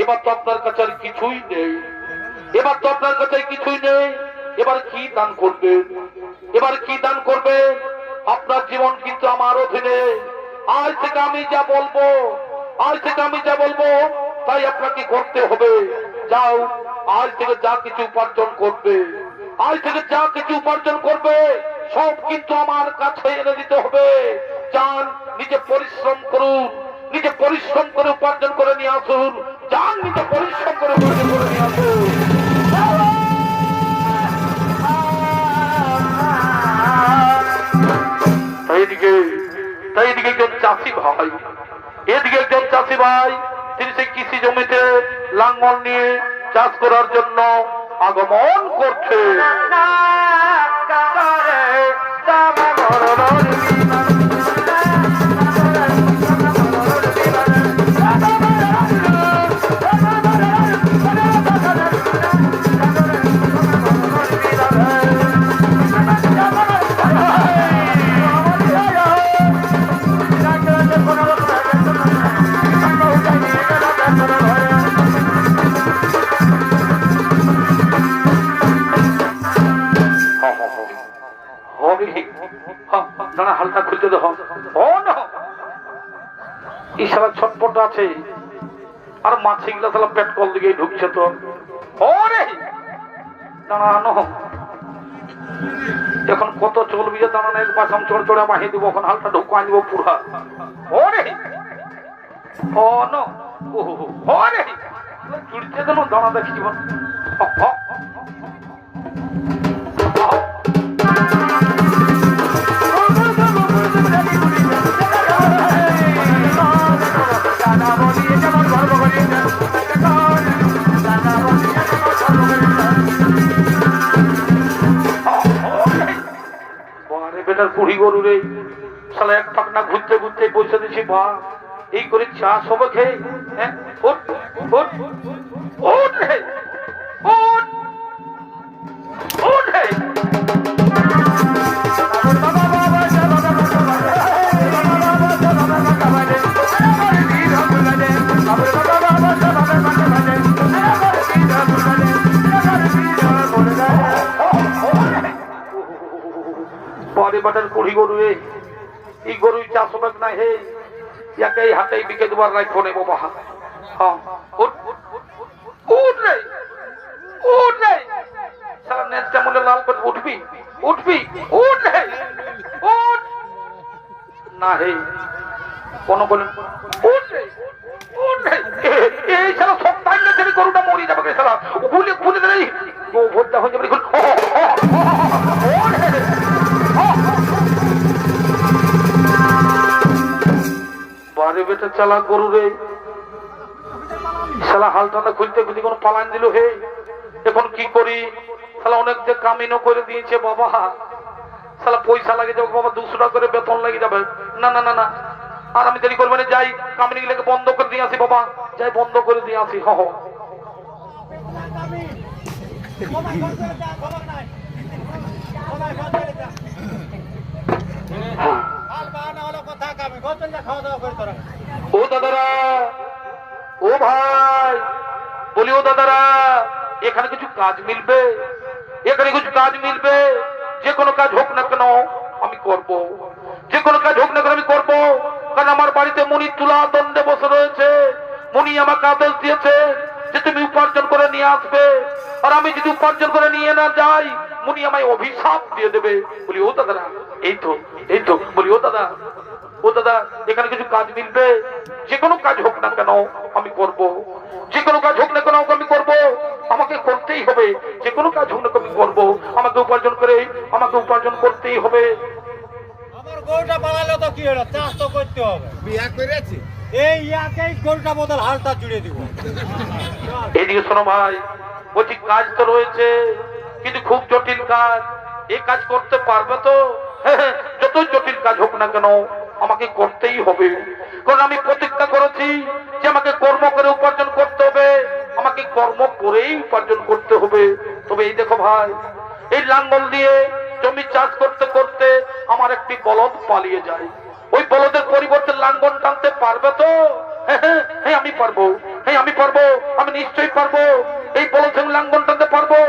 এবার তো আপনার কাছে আর কিছুই নেই, এবার তো আপনার কাছে কিছুই নেই, এবার কি দান করবেন, এবার কি দান করবেন? আপনার জীবন কিন্তু আমার অধীনে, আজ থেকে আমি যা বলবো, আজ থেকে আমি যা বলবো তাই আপনাকে করতে হবে। যাও, আজ থেকে যা কিছু উপার্জন করবে, আজ থেকে যা কিছু উপার্জন করবে সব কিন্তু আমার কাছে এনে দিতে হবে। যান, নিজে পরিশ্রম করুন, নিজে পরিশ্রম করে উপার্জন করে নিয়ে আসুন, যান নিজে পরিশ্রম করে উপার্জন করে নিয়ে আসুন। তাই এদিকে একজন চাষি ভাই, এদিকে একজন চাষি ভাই, তিনি সেই কৃষি জমিতে লাঙ্গল নিয়ে চাষ করার জন্য আগমন করছে। হালকা খুলতে দেখো, ইশারা ছটপট আছে, আর মাছিগুলা তাহলে পেট কল দিকে ঢুকছে তো। দাঁড়ানো, এখন কত চলবি যে দাঁড়ানো, এক বাসাম চড় চড়ে বাহি দিব, এখন হালকা ঢুকাই দিব পুরা। চুড়ছে কেন দাঁড়া দেখি জীবন। বেটার কুড়ি গরু রে, সালা এক পাকনা ঘুরতে ঘুরতে পয়সা দিচ্ছি, বা এই করে চাষ হবে খেয়ে। হ্যাঁ, ওঠ ওঠ ওঠ রে, ওঠ ওঠ রে। বাটার কুড়ি গরু রে, এই গরুই চাষ হবে না হে, ইয়াকে এই হাতেই বিকে দেবার রাখবো নে বাবা। হ্যাঁ, উঠ উঠ রে, উঠ রে, সারা নেচটা মনে লাল করে উঠবি, উঠবি, উঠ রে, উঠ না হে, কোন বলেন উঠ রে, উঠ রে। এই সারা সব টাইমে তুমি গরুটা মরি যাবে, সারা ভুলে ভুলে দিলে ভোটটা হয়ে যাবে। বারে বেটা চালা গরু রে, শালা হালটানা খুলতে খুলতে কোন পালান দিল হে, এখন কি করি? শালা অনেক যে কামিনও করে দিয়েছে বাবা, শালা পয়সা লাগে যাবে বাবা, 200 টাকা করে বেতন লাগে যাবে। না না না না, আর আমি দেরি করবো না, যাই কামিনী গুলোকে বন্ধ করে দিয়ে আসি বাবা, যাই বন্ধ করে দিয়ে আসি। হ ও দাদারা, ও ভাই বলি, ও দাদারা, এখানে কিছু কাজ মিলবে, এখানে কিছু কাজ মিলবে, যে কোনো কাজ হোক না কেন আমি করব, যে কোনো কাজ হোক না কেন আমি করব। কারণ আমার বাড়িতে মুনি তুলা দণ্ডে বসে রয়েছে, মুনি আমাকে আদেশ দিয়েছে যে তুমি উপার্জন করে নিয়ে আসবে, আর আমি যদি উপার্জন করে নিয়ে না যাই মুনি আমায় অভিশাপ দিয়ে দেবে। বলি ও দাদা, এই তো বলি ও দাদা এখানে কিছু কাজ মিলবে? যে কোনো কাজ হোক না কেন আমি করব, যে কোনো কাজ হোক না কেন আমি করব, আমাকে করতেই হবে। যে কোনো কাজ হোক না কেন আমি করব, আমাকে উপার্জন করতেই হবে। আমার গরুটা পালালে তো কি হলো, চাষ তো করতে হবে। বিয়া করেছি এই ইয়াকেই গরুটা বদল হালটা জুড়ে দিব। এইদিকে শোনো ভাই, বলছি কাজ তো রয়েছে কিন্তু খুব জটিল কাজ। এই কাজ করতে পারবে তো? যতই জটিল কাজ হোক না কেন আমাকে করতেই হবে। কারণ আমি প্রতিজ্ঞা করেছি যে আমাকে কর্ম করে উপার্জন করতে হবে, আমাকে কর্ম করেই উপার্জন করতে হবে। তবে এই দেখো ভাই, এই লাঙ্গল দিয়ে জমি চাষ করতে করতে আমার একটি বলদ পালিয়ে যায়। ওই বলদের পরিবর্তে লাঙ্গল টানতে পারবে তো? হ্যাঁ আমি পারবো, আমি নিশ্চয়ই পারবো। এই বলদ সঙ্গে লাঙ্গল টানতে পারবো,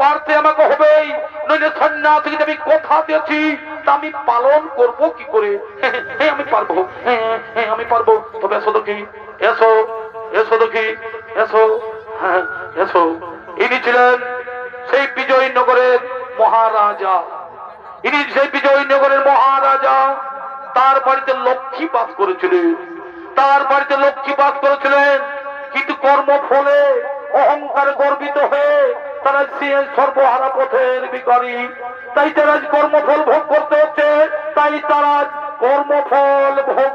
পারতে আমাকে হবেই। নইলে সন্ন্যাসীকে আমি কথা দিয়েছি তা আমি পালন করব কি করে? আমি পারবো, আমি পারবো। তবে এসো দেখি, এসো দেখি, এসো। ইনি ছিলেন সেই বিজয়নগরের মহারাজা, তার বাড়িতে লক্ষ্মী বাস করেছিলেন, কিন্তু কর্মফলে অহংকার গর্বিত হয়ে তারা সর্বহারা পথের ভিখারী। তাই তারা কর্মফল ভোগ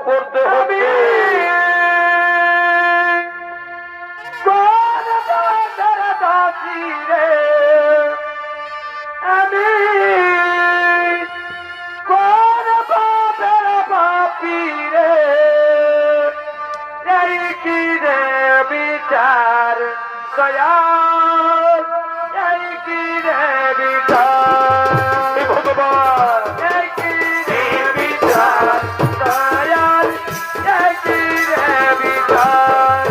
করতে হচ্ছে, আমি কোন পাপের পাপী রে, এই কি রে বিচার দয়াল, এই কি রে বিচার ভগবান। এই কি রে বিচার দয়াল, এই কি রে বিচার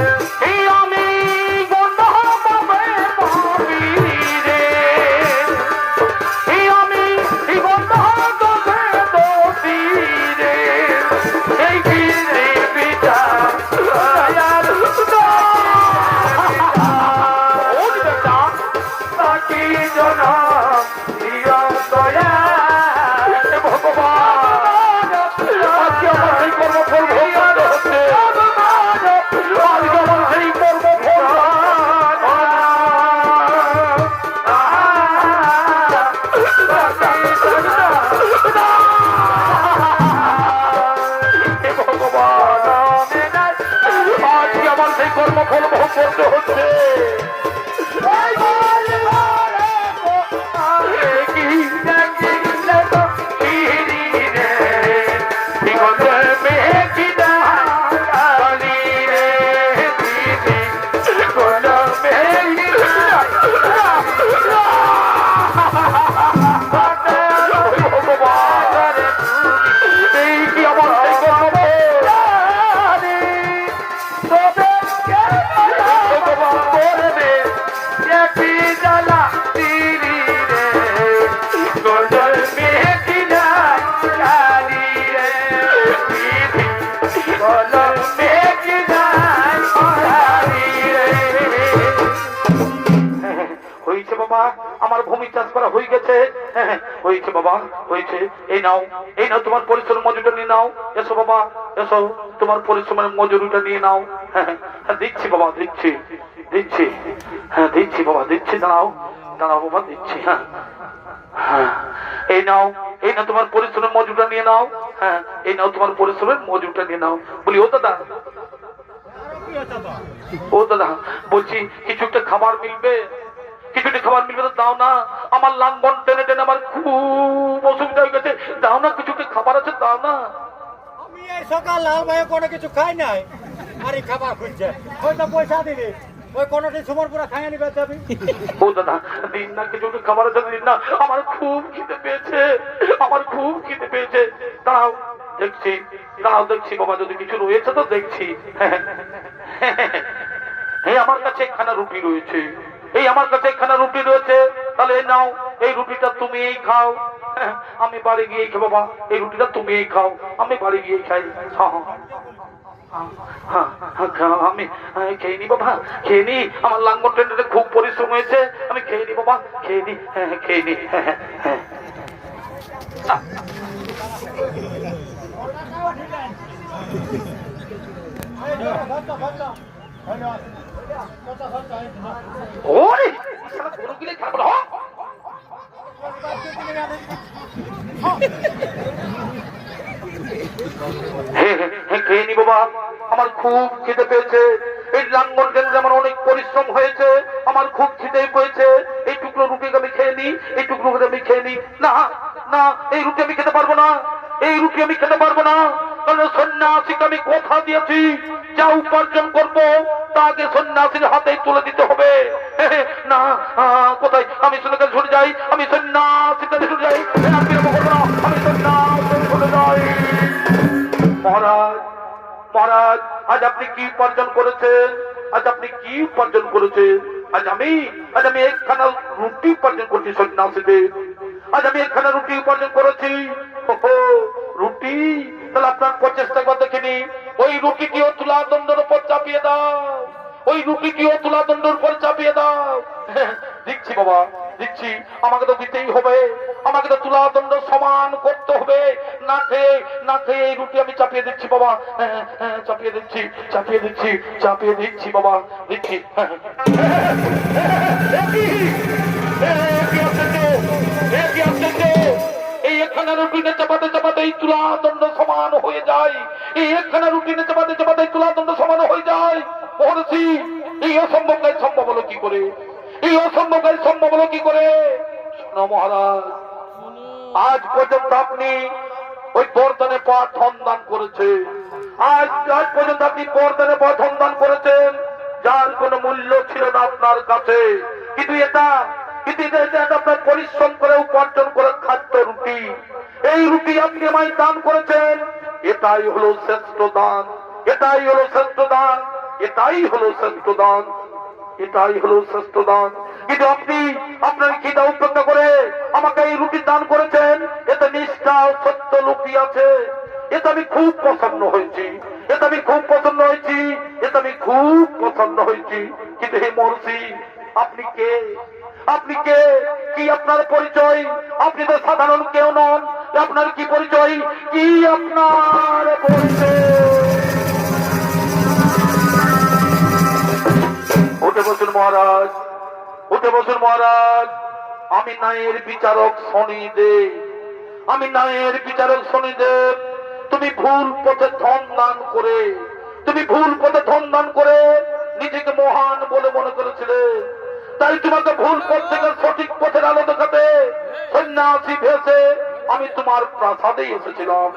এই আমি গন্ধ পাবে পাপী রে, এই আমি গন্ধ দোষে দোষী রে, এই কি রে বিচার দয়াল। ও বেটা, বাকি জনম দিও দয়াল ভগবান, আজকে আমার সেই কর্মফল ভোগ করতে হচ্ছে, আজকে আমার সেই কর্মফল। হে ভগবান, আজকে আমার সেই কর্মফল ভোগ করতে হচ্ছে। হয়েছে বাবা, আমার ভূমি চাষ করা হয়ে গেছে। হয়েছে বাবা, হয়েছে। এই নাও তোমার পরিশ্রম মজুরিটা নিয়ে নাও। এসো বাবা, এসো, তোমার পরিশ্রমের মজুরিটা নিয়ে নাও। দিচ্ছি বাবা, দিচ্ছি বাবা, দিচ্ছি। দাঁড়াও বাবা, দিচ্ছি। এই নাও তোমার পরিশ্রমের মজুরিটা নিয়ে নাও। এই নাও তোমার পরিশ্রমের মজুরিটা নিয়ে নাও। বলি ও দাদা, বলছি কিছু একটা খাবার মিলবে তো দাও না। আমার লাঙ্গন টেনে টেনে আমার খুব অসুবিধা হয়ে গেছে, দাও না, কিছু একটা খাবার আছে দাও না। আমি এই সকাল লাল ভাই কোনো কিছু খাই নাই, আর এই খাবার খুঁজছে, ওইটা পয়সা দিবি, ওই কোনোটি সুমর পুরা খাই নিবে যাবি। ও দাদা, দিন না, কিছু একটা খাবার আছে দিন না, আমার খুব খিদে পেয়েছে। দাঁড়াও দেখছি বাবা, যদি কিছু রয়েছে তো দেখছি। আমার কাছে একখানা রুটি রয়েছে, এই আমার কাছে একখানা রুটি রয়েছে, তাহলে এই নাও, এই রুটিটা তুমি এই খাও। আমি বাড়ি গিয়ে খাই বাবা, এই রুটিটা তুমি এই খাও, আমি বাড়ি গিয়ে খাই। আমি খেয়ে নি বাবা, খেয়ে নি, আমার লাঙ্গল টেন্ডারে খুব পরিশ্রম হয়েছে, আমি খেয়ে নি বাবা, খেয়ে নি, খেয়ে নি। ওরে শালা গরু গিলে খাবো না। খেয়ে নি বাবা, আমার খুব খিদে পেয়েছে, এই লাঙ্গল টেন্ডারে আমার অনেক পরিশ্রম হয়েছে, আমার খুব খিদে পেয়েছে, এই টুকরো রুটি আমি খেয়ে নি, এই টুকরো রুটি আমি খেয়ে নি। না না, এই রুটি আমি খেতে পারবো না, এই রুটি আমি খেতে পারবো না, কারণ সন্ন্যাসীকে আমি কথা দিয়েছি যা উপার্জন করবো তাকে সন্ন্যাসীর হাতে তুলে দিতে হবে। না, কোথায় আমি শুনে যাই, আমি সন্ন্যাসীর কাছে শুনে যাই, আমি সন্ন্যাসী শুনে যাই। মহারাজ, মহারাজ, আজ আপনি কি উপার্জন করেছেন? আজ আপনি কি উপার্জন করেছেন? আজ আমি একখানা রুটি উপার্জন করছি সন্ন্যাসীদের, আজ আমি একখানা রুটি উপার্জন করেছি। রুটি, তাহলে আপনার প্রচেষ্টা একবার দেখিনি, ওই রুটিটিও তুলা দণ্ডের উপর চাপিয়ে দাও, ওই রুটিটিও তুলা দণ্ডের উপর চাপিয়ে দাও। দিচ্ছি বাবা, দিচ্ছি, আমাকে তো দিতেই হবে, আমাকে তো তুলা দণ্ড সমান করতে হবে, না খেয়ে এই রুটি আমি চাপিয়ে দিচ্ছি বাবা, চাপিয়ে দিচ্ছি, চাপিয়ে দিচ্ছি, চাপিয়ে দিচ্ছি বাবা, দিচ্ছি। এই একখানা রুটিনে চাপাতে চাপাতে এই তুলা দণ্ড সমান হয়ে যায়, এই একখানা রুটিনে চাপাতে চাপাতে তুলা দণ্ড সমান হয়ে যায়। মহর্ষি, এই অসম্ভব কাজ সম্ভব হলো কি করে? এই অসম্ভব কাজ সম্ভব হলো কি করে? শোনো মহারাজ, আজ পর্যন্ত আপনি ওই বর্তনে পা ধন দান করেছে, আজ পর্যন্ত আপনি বর্তনে পা ধন দান করেছেন, যার কোনো মূল্য ছিল না আপনার কাছে, কিন্তু এটা আপনার পরিশ্রম করে উপার্জন করে খাদ্য রুটি, এই রুটি আপনি আমায় দান করেছেন, এটাই হলো শ্রেষ্ঠ দান, এটাই হলো শ্রেষ্ঠ দান, এটাই হলো শ্রেষ্ঠ দান, এটাই হলো শ্রেষ্ঠ দান। কিন্তু আপনি আপনার খিদা উপেক্ষা করে আমাকে এই রুটি দান করেছেন, এতে নিষ্ঠা ও সত্য লুকিয়ে আছে, এতে আমি খুব প্রসন্ন হয়েছি, এতে আমি খুব প্রসন্ন হয়েছি, এতে আমি খুব প্রসন্ন হয়েছি। কিন্তু হে মহর্ষি, আপনি কে? আপনি কে? কি আপনার পরিচয়? আপনি তো সাধারণ কেউ নন, আপনার কি পরিচয়? কি আপনার পরিচয়? উঠে বসুন মহারাজ, উঠে বসুন মহারাজ। আমি ন্যায়ের বিচারক শনিদেব, আমি ন্যায়ের বিচারক শনিদেব। তুমি ভুল পথে ধন দান করে, তুমি ভুল পথে ধন দান করে নিজেকে মহান বলে মনে করেছিলে, তাই তোমাকে ভুল পথ থেকে সঠিক পথের আলো দেখাতে সন্ন্যাসী ভেসে আমি তোমার প্রাসাদেই এসেছিলাম।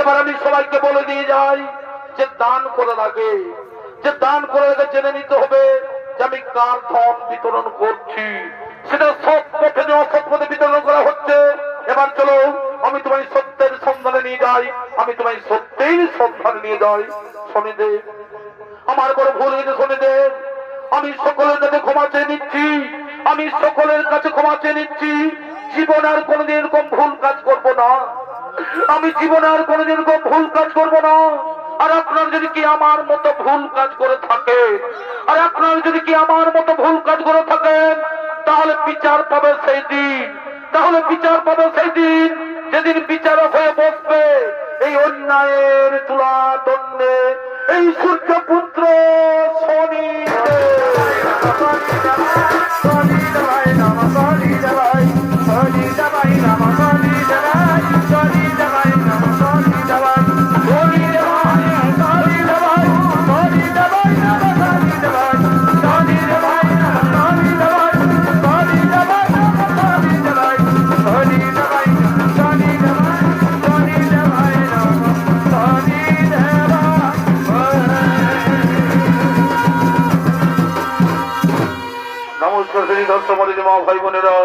এবার আমি সবাইকে বলে দিয়ে যাই যে দান করার আগে, যে দান করার আগে জেনে নিতে হবে যে আমি কার ধন বিতরণ করছি, সেটা সৎ পথে না অসৎ পথে বিতরণ করা হচ্ছে। এবার চলো আমি তোমায় সত্যের সন্ধানে নিয়ে যাই, আমি তোমায় সত্যের সন্ধানে নিয়ে যাই। শনিদেব, আমার বড় ভুল হয়েছে শনিদেব, আমি সকলের কাছে ক্ষমা চেয়ে নিচ্ছি, আমি সকলের কাছে ক্ষমা চেয়ে নিচ্ছি। জীবন আর কোনদিন এরকম ভুল কাজ করবো না, আমি জীবনে আর কোনদিন এরকম ভুল কাজ করবো না। আর আপনার যদি কি আমার মতো ভুল কাজ করে থাকে, আর আপনার যদি কি আমার মতো ভুল কাজ করে থাকেন, তাহলে বিচার পাবে সেই দিন, তাহলে বিচার পাবে সেই দিন যেদিন বিচারক হয়ে বসবে এই অন্যায়ের তুলা দণ্ডে এই সূর্যপুত্র শনি। নমস্কার শ্রী দর্শক ভাই বোনেরা।